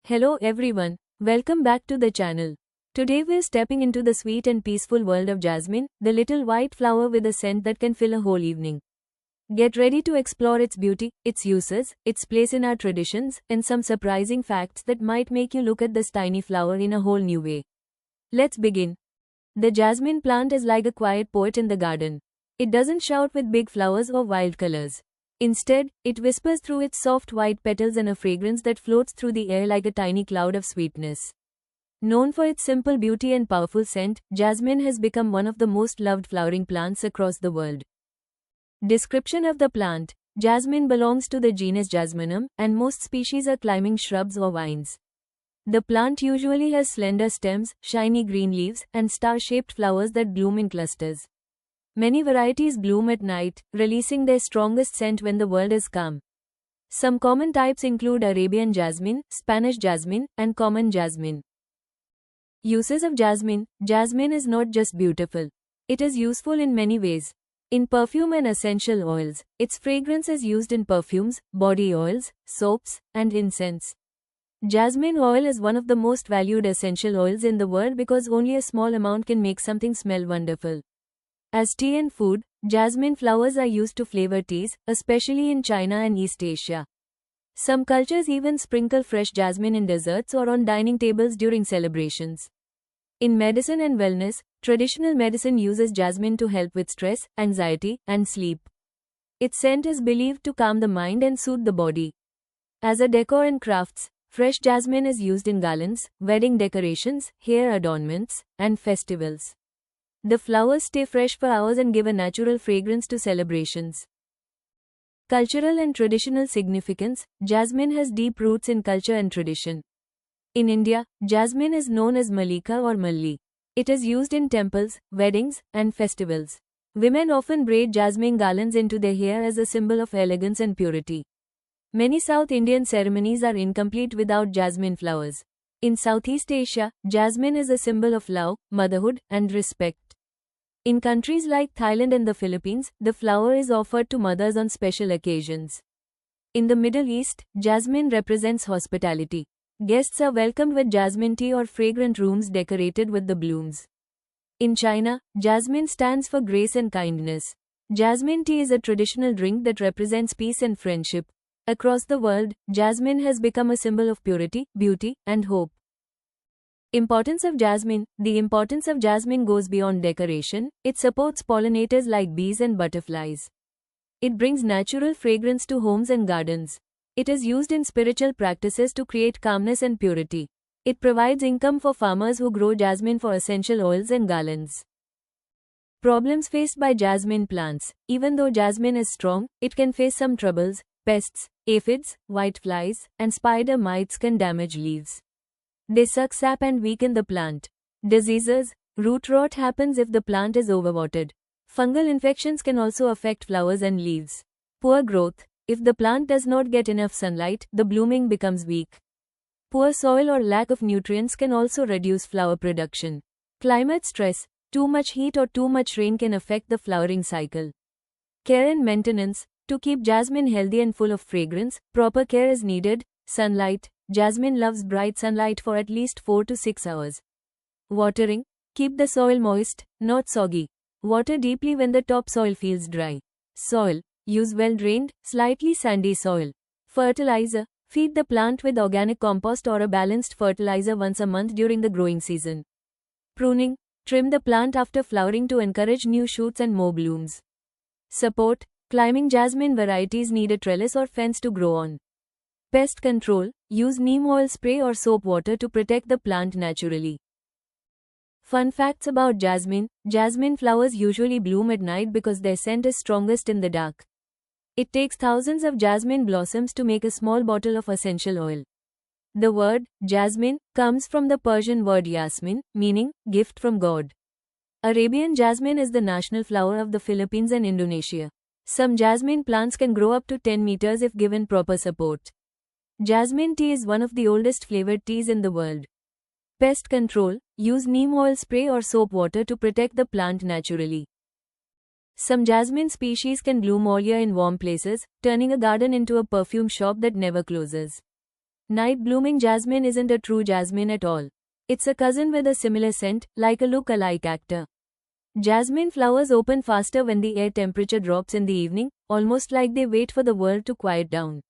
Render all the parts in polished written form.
Hello everyone, welcome back to the channel. Today we're stepping into the sweet and peaceful world of jasmine, the little white flower with a scent that can fill a whole evening. Get ready to explore its beauty, its uses, its place in our traditions, and some surprising facts that might make you look at this tiny flower in a whole new way. Let's begin. The jasmine plant is like a quiet poet in the garden. It doesn't shout with big flowers or wild colors. Instead, it whispers through its soft white petals and a fragrance that floats through the air like a tiny cloud of sweetness. Known for its simple beauty and powerful scent, jasmine has become one of the most loved flowering plants across the world. Description of the plant. Jasmine belongs to the genus Jasminum, and most species are climbing shrubs or vines. The plant usually has slender stems, shiny green leaves, and star-shaped flowers that bloom in clusters. Many varieties bloom at night, releasing their strongest scent when the world is calm. Some common types include Arabian jasmine, Spanish jasmine, and common jasmine. Uses of jasmine. Jasmine is not just beautiful. It is useful in many ways. In perfume and essential oils, its fragrance is used in perfumes, body oils, soaps, and incense. Jasmine oil is one of the most valued essential oils in the world because only a small amount can make something smell wonderful. As tea and food, jasmine flowers are used to flavor teas, especially in China and East Asia. Some cultures even sprinkle fresh jasmine in desserts or on dining tables during celebrations. In medicine and wellness, traditional medicine uses jasmine to help with stress, anxiety, and sleep. Its scent is believed to calm the mind and soothe the body. As a decor and crafts, fresh jasmine is used in garlands, wedding decorations, hair adornments, and festivals. The flowers stay fresh for hours and give a natural fragrance to celebrations. Cultural and traditional significance. Jasmine has deep roots in culture and tradition. In India, jasmine is known as Mallika or Malli. It is used in temples, weddings, and festivals. Women often braid jasmine garlands into their hair as a symbol of elegance and purity. Many South Indian ceremonies are incomplete without jasmine flowers. In Southeast Asia, jasmine is a symbol of love, motherhood, and respect. In countries like Thailand and the Philippines, the flower is offered to mothers on special occasions. In the Middle East, jasmine represents hospitality. Guests are welcomed with jasmine tea or fragrant rooms decorated with the blooms. In China, jasmine stands for grace and kindness. Jasmine tea is a traditional drink that represents peace and friendship. Across the world, jasmine has become a symbol of purity, beauty, and hope. Importance of jasmine. The importance of jasmine goes beyond decoration. It supports pollinators like bees and butterflies. It brings natural fragrance to homes and gardens. It is used in spiritual practices to create calmness and purity. It provides income for farmers who grow jasmine for essential oils and garlands. Problems faced by jasmine plants. Even though jasmine is strong, it can face some troubles. Pests, aphids, whiteflies, and spider mites can damage leaves. They suck sap and weaken the plant. Diseases. Root rot happens if the plant is overwatered. Fungal infections can also affect flowers and leaves. Poor growth. If the plant does not get enough sunlight, the blooming becomes weak. Poor soil or lack of nutrients can also reduce flower production. Climate stress. Too much heat or too much rain can affect the flowering cycle. Care and maintenance. To keep jasmine healthy and full of fragrance, proper care is needed. Sunlight. Jasmine loves bright sunlight for at least 4 to 6 hours. Watering. Keep the soil moist, not soggy. Water deeply when the topsoil feels dry. Soil. Use well-drained, slightly sandy soil. Fertilizer. Feed the plant with organic compost or a balanced fertilizer once a month during the growing season. Pruning. Trim the plant after flowering to encourage new shoots and more blooms. Support. Climbing jasmine varieties need a trellis or fence to grow on. Pest control. Use neem oil spray or soap water to protect the plant naturally. Fun facts about jasmine. Jasmine flowers usually bloom at night because their scent is strongest in the dark. It takes thousands of jasmine blossoms to make a small bottle of essential oil. The word, jasmine, comes from the Persian word yasmin, meaning, gift from God. Arabian jasmine is the national flower of the Philippines and Indonesia. Some jasmine plants can grow up to 10 meters if given proper support. Jasmine tea is one of the oldest flavored teas in the world. Pest control. Use neem oil spray or soap water to protect the plant naturally. Some jasmine species can bloom all year in warm places, turning a garden into a perfume shop that never closes. Night blooming jasmine isn't a true jasmine at all. It's a cousin with a similar scent, like a look-alike actor. Jasmine flowers open faster when the air temperature drops in the evening, almost like they wait for the world to quiet down.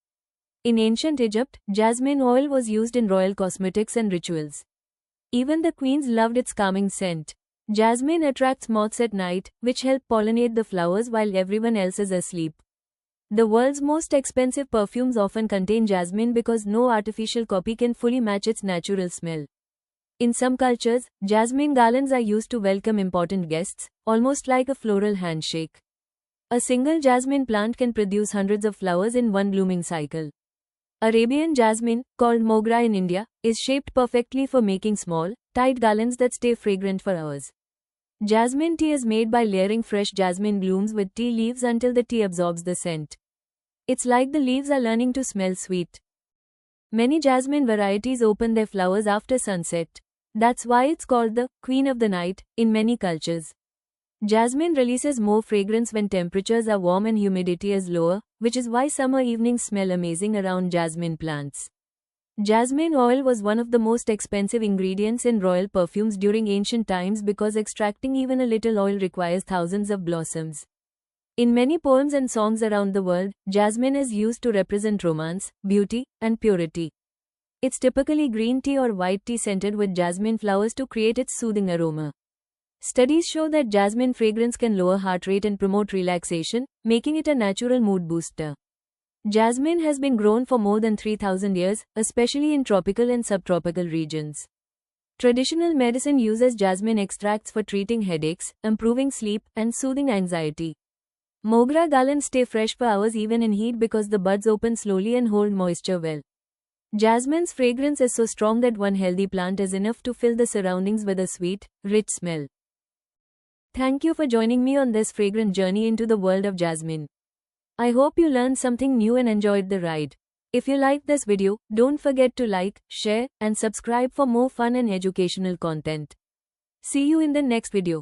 In ancient Egypt, jasmine oil was used in royal cosmetics and rituals. Even the queens loved its calming scent. Jasmine attracts moths at night, which help pollinate the flowers while everyone else is asleep. The world's most expensive perfumes often contain jasmine because no artificial copy can fully match its natural smell. In some cultures, jasmine garlands are used to welcome important guests, almost like a floral handshake. A single jasmine plant can produce hundreds of flowers in one blooming cycle. Arabian jasmine, called mogra in India, is shaped perfectly for making small, tight garlands that stay fragrant for hours. Jasmine tea is made by layering fresh jasmine blooms with tea leaves until the tea absorbs the scent. It's like the leaves are learning to smell sweet. Many jasmine varieties open their flowers after sunset. That's why it's called the Queen of the Night in many cultures. Jasmine releases more fragrance when temperatures are warm and humidity is lower, which is why summer evenings smell amazing around jasmine plants. Jasmine oil was one of the most expensive ingredients in royal perfumes during ancient times because extracting even a little oil requires thousands of blossoms. In many poems and songs around the world, jasmine is used to represent romance, beauty, and purity. It's typically green tea or white tea scented with jasmine flowers to create its soothing aroma. Studies show that jasmine fragrance can lower heart rate and promote relaxation, making it a natural mood booster. Jasmine has been grown for more than 3,000 years, especially in tropical and subtropical regions. Traditional medicine uses jasmine extracts for treating headaches, improving sleep, and soothing anxiety. Mogra garlands stay fresh for hours even in heat because the buds open slowly and hold moisture well. Jasmine's fragrance is so strong that one healthy plant is enough to fill the surroundings with a sweet, rich smell. Thank you for joining me on this fragrant journey into the world of jasmine. I hope you learned something new and enjoyed the ride. If you liked this video, don't forget to like, share, and subscribe for more fun and educational content. See you in the next video.